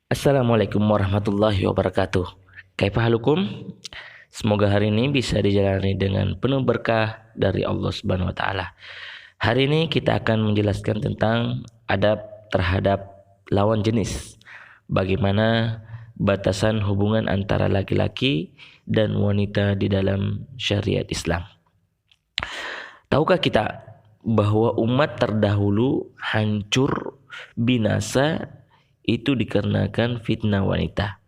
Assalamualaikum warahmatullahi wabarakatuh. Kaifahalukum? Semoga hari ini bisa dijalani dengan penuh berkah dari Allah Subhanahu wa taala. Hari ini kita akan menjelaskan tentang adab terhadap lawan jenis. Bagaimana batasan hubungan antara laki-laki dan wanita di dalam syariat Islam. Tahukah kita bahwa umat terdahulu hancur binasa itu dikarenakan fitnah wanita.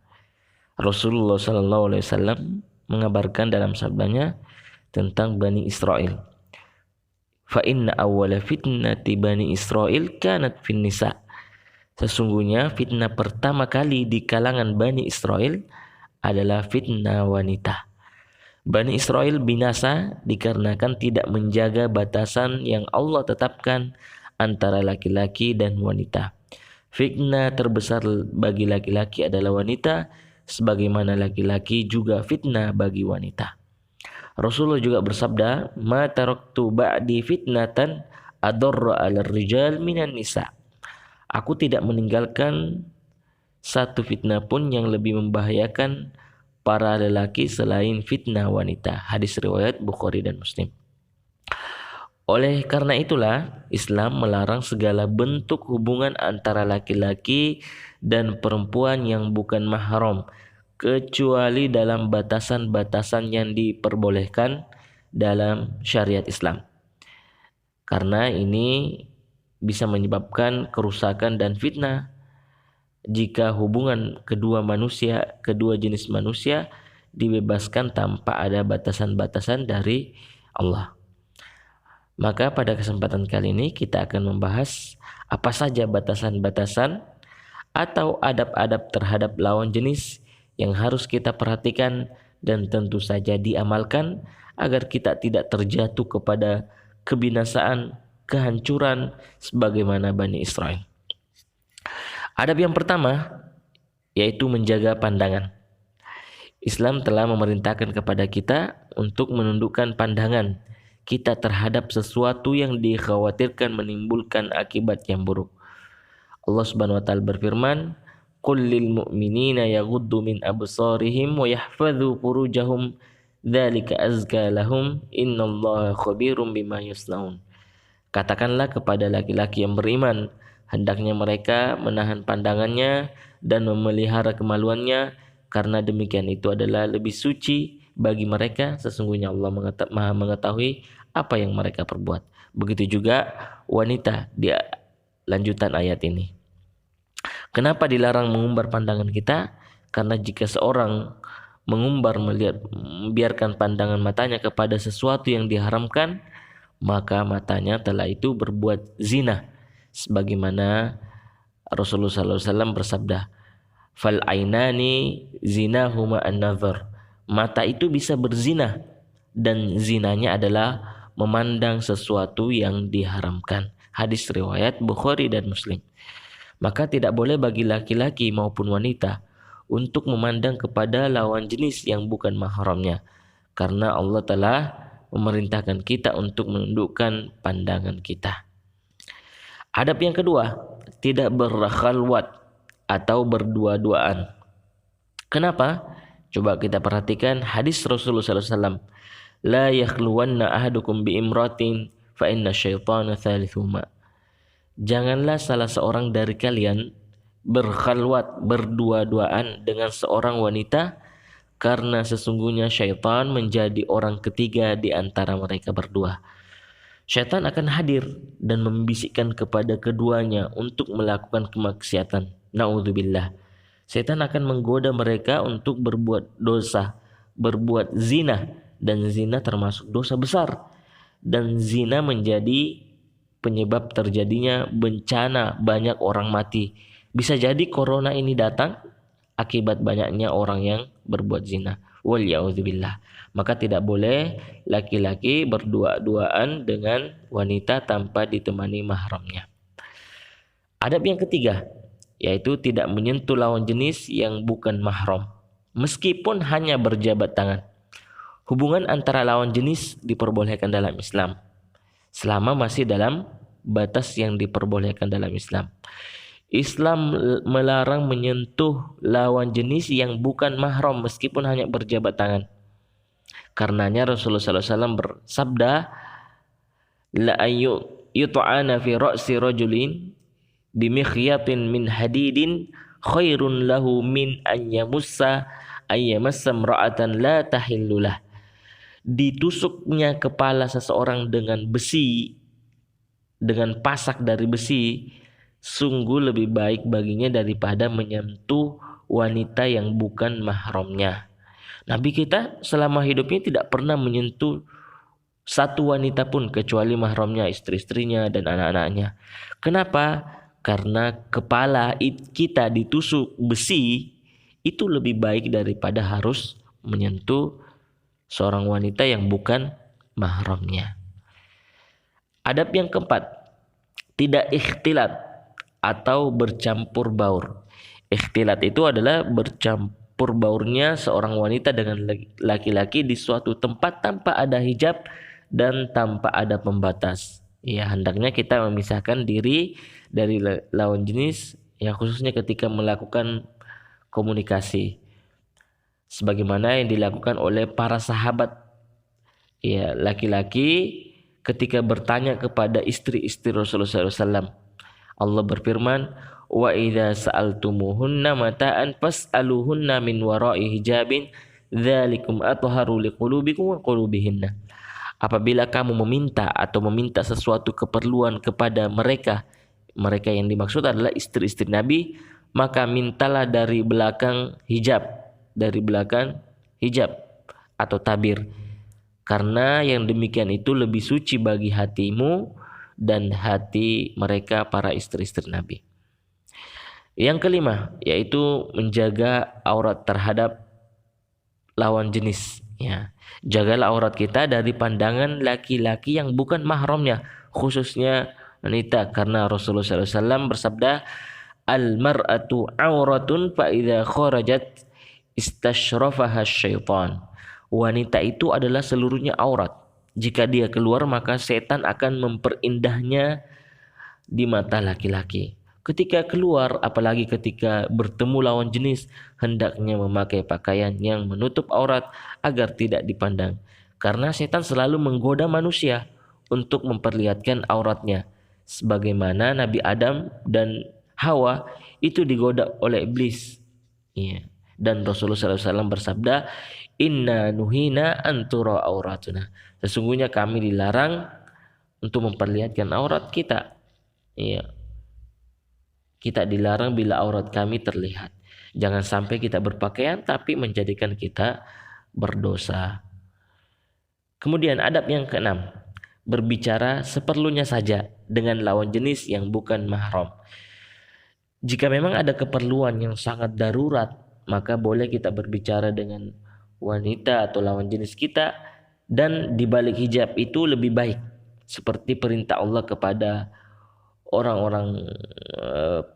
Rasulullah SAW mengabarkan dalam sabdanya tentang Bani Israel. Fa inna awwala fitnati Bani Israel kanat fin nisa. Sesungguhnya fitnah pertama kali di kalangan Bani Israel adalah fitnah wanita. Bani Israel binasa dikarenakan tidak menjaga batasan yang Allah tetapkan antara laki-laki dan wanita. Fitnah terbesar bagi laki-laki adalah wanita, sebagaimana laki-laki juga fitnah bagi wanita. Rasulullah juga bersabda, "Ma taraktu ba'di fitnatan adarra 'alal rijal minan nisa." Aku tidak meninggalkan satu fitnah pun yang lebih membahayakan para lelaki selain fitnah wanita. Hadis riwayat Bukhari dan Muslim. Oleh karena itulah Islam melarang segala bentuk hubungan antara laki-laki dan perempuan yang bukan mahram, kecuali dalam batasan-batasan yang diperbolehkan dalam syariat Islam. Karena ini bisa menyebabkan kerusakan dan fitnah jika hubungan kedua jenis manusia dibebaskan tanpa ada batasan-batasan dari Allah. Maka pada kesempatan kali ini kita akan membahas apa saja batasan-batasan atau adab-adab terhadap lawan jenis yang harus kita perhatikan dan tentu saja diamalkan agar kita tidak terjatuh kepada kebinasaan, kehancuran sebagaimana Bani Israel. Adab yang pertama yaitu menjaga pandangan. Islam telah memerintahkan kepada kita untuk menundukkan pandangan kita terhadap sesuatu yang dikhawatirkan menimbulkan akibat yang buruk. Allah Subhanahu wa taala berfirman, "Qul lil mu'minina yaghuddu min absarihim wa yahfadzu furujahum, dzalika azka lahum, innallaha khabirum bima yasnaun." Katakanlah kepada laki-laki yang beriman, hendaknya mereka menahan pandangannya dan memelihara kemaluannya, karena demikian itu adalah lebih suci bagi mereka. Sesungguhnya Allah Maha mengetahui apa yang mereka perbuat. Begitu juga wanita di lanjutan ayat ini. Kenapa dilarang mengumbar pandangan kita? Karena jika seorang membiarkan pandangan matanya kepada sesuatu yang diharamkan, maka matanya telah itu berbuat zina. Sebagaimana Rasulullah SAW bersabda, "Fal ainani zinahuma an-nazar." Mata itu bisa berzina dan zinanya adalah memandang sesuatu yang diharamkan. Hadis riwayat Bukhari dan Muslim. Maka tidak boleh bagi laki-laki maupun wanita untuk memandang kepada lawan jenis yang bukan mahramnya, karena Allah telah memerintahkan kita untuk menundukkan pandangan kita. Adab yang kedua, tidak berkhalwat atau berdua-duaan. Kenapa? Coba kita perhatikan hadis Rasulullah SAW. La yakhluwanna ahadukum bi imratin fa inna syaitana thalithuhuma. Janganlah salah seorang dari kalian berkhalwat, berdua-duaan dengan seorang wanita, karena sesungguhnya syaitan menjadi orang ketiga di antara mereka berdua. Syaitan akan hadir dan membisikkan kepada keduanya untuk melakukan kemaksiatan. Na'udzubillah. Syaitan akan menggoda mereka untuk berbuat dosa, berbuat zina, dan zina termasuk dosa besar. Dan zina menjadi penyebab terjadinya bencana, banyak orang mati. Bisa jadi corona ini datang akibat banyaknya orang yang berbuat zina. Walya'udzubillah. Maka tidak boleh laki-laki berdua-duaan dengan wanita tanpa ditemani mahramnya. Adab yang ketiga yaitu tidak menyentuh lawan jenis yang bukan mahram, meskipun hanya berjabat tangan. Hubungan antara lawan jenis diperbolehkan dalam Islam selama masih dalam batas yang diperbolehkan dalam Islam. Islam melarang menyentuh lawan jenis yang bukan mahram meskipun hanya berjabat tangan. Karenanya Rasulullah SAW bersabda, la ayu yut'ana fi ra'si rajulin bimikhyatin min hadidin khairun lahu min an yamassa imra'atan la tahillulah. Ditusuknya kepala seseorang dengan besi, dengan pasak dari besi, sungguh lebih baik baginya daripada menyentuh wanita yang bukan mahramnya. Nabi kita selama hidupnya tidak pernah menyentuh satu wanita pun kecuali mahramnya, istri-istrinya dan anak-anaknya. Kenapa? Karena kepala kita ditusuk besi itu lebih baik daripada harus menyentuh seorang wanita yang bukan mahramnya. Adab yang keempat, tidak ikhtilat atau bercampur baur. Ikhtilat itu adalah bercampur baurnya seorang wanita dengan laki-laki di suatu tempat tanpa ada hijab dan tanpa ada pembatas. Ya, hendaknya kita memisahkan diri dari lawan jenis, ya khususnya ketika melakukan komunikasi. Sebagaimana yang dilakukan oleh para sahabat. Ya, laki-laki ketika bertanya kepada istri-istri Rasulullah SAW. Allah berfirman, wa idza sa'altumuhunna mata'an fas'aluhunna min wara'i hijabin dzalikum atharu liqulubikum wa qulubihinna. Apabila kamu meminta sesuatu keperluan kepada mereka yang dimaksud adalah istri-istri Nabi, maka mintalah dari belakang hijab atau tabir. Karena yang demikian itu lebih suci bagi hatimu dan hati mereka para istri-istri Nabi. Yang kelima, yaitu menjaga aurat terhadap lawan jenis. Ya, jagalah aurat kita dari pandangan laki-laki yang bukan mahramnya, khususnya wanita. Karena Rasulullah SAW bersabda, al-mar'atu auratun fa idza kharajat istashrafaha syaitan. Wanita itu adalah seluruhnya aurat. Jika dia keluar maka setan akan memperindahnya di mata laki-laki. Ketika keluar, apalagi ketika bertemu lawan jenis, hendaknya memakai pakaian yang menutup aurat agar tidak dipandang. Karena setan selalu menggoda manusia untuk memperlihatkan auratnya. Sebagaimana Nabi Adam dan Hawa itu digoda oleh iblis. Ya. Dan Rasulullah SAW bersabda, inna nuhina antura auratuna. Sesungguhnya kami dilarang untuk memperlihatkan aurat kita. Ya. Kita dilarang bila aurat kami terlihat. Jangan sampai kita berpakaian tapi menjadikan kita berdosa. Kemudian adab yang keenam, berbicara seperlunya saja dengan lawan jenis yang bukan mahram. Jika memang ada keperluan yang sangat darurat, maka boleh kita berbicara dengan wanita atau lawan jenis kita, dan di balik hijab itu lebih baik. Seperti perintah Allah kepada orang-orang,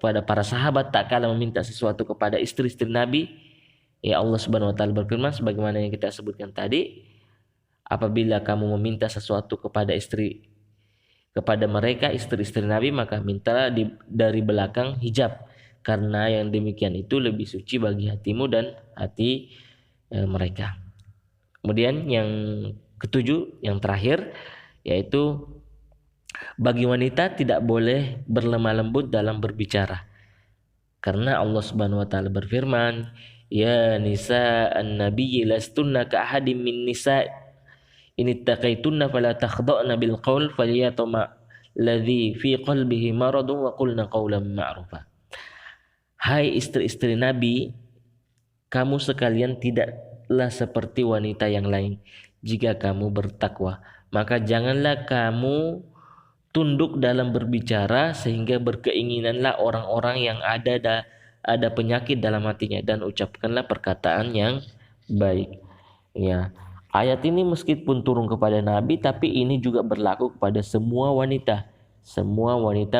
pada para sahabat tak kala meminta sesuatu kepada istri-istri Nabi. Ya, Allah Subhanahu wa taala berfirman sebagaimana yang kita sebutkan tadi, apabila kamu meminta sesuatu kepada mereka istri-istri Nabi, maka mintalah dari belakang hijab, karena yang demikian itu lebih suci bagi hatimu dan hati mereka. Kemudian yang ketujuh, yang terakhir, yaitu bagi wanita tidak boleh berlemah lembut dalam berbicara. Karena Allah Subhanahu wa taala berfirman, ya nisa an-nabiyyi lastunna ka ahadim min nisa in ittaqaitunna fala takhda'na bil qaul falyatama alladhi fi qalbihi maradun wa qulna qawlan ma'rufa. Hai istri-istri Nabi, kamu sekalian tidaklah seperti wanita yang lain. Jika kamu bertakwa, maka janganlah kamu tunduk dalam berbicara sehingga berkeinginanlah orang-orang yang ada penyakit dalam hatinya, dan ucapkanlah perkataan yang baik. Ya, ayat ini meskipun turun kepada Nabi, tapi ini juga berlaku kepada semua wanita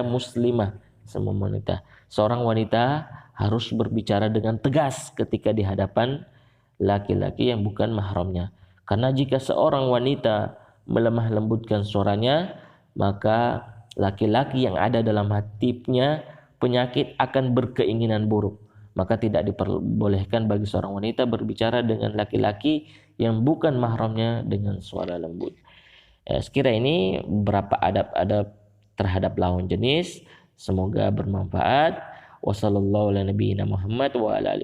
muslimah, semua wanita. Seorang wanita harus berbicara dengan tegas ketika di hadapan laki-laki yang bukan mahramnya. Karena jika seorang wanita melemah lembutkan suaranya, maka laki-laki yang ada dalam hatinya penyakit akan berkeinginan buruk, maka tidak diperbolehkan bagi seorang wanita berbicara dengan laki-laki yang bukan mahramnya dengan suara lembut. Sekira ini beberapa adab-adab terhadap lawan jenis. Semoga bermanfaat. Wassalamualaikum warahmatullahi wabarakatuh.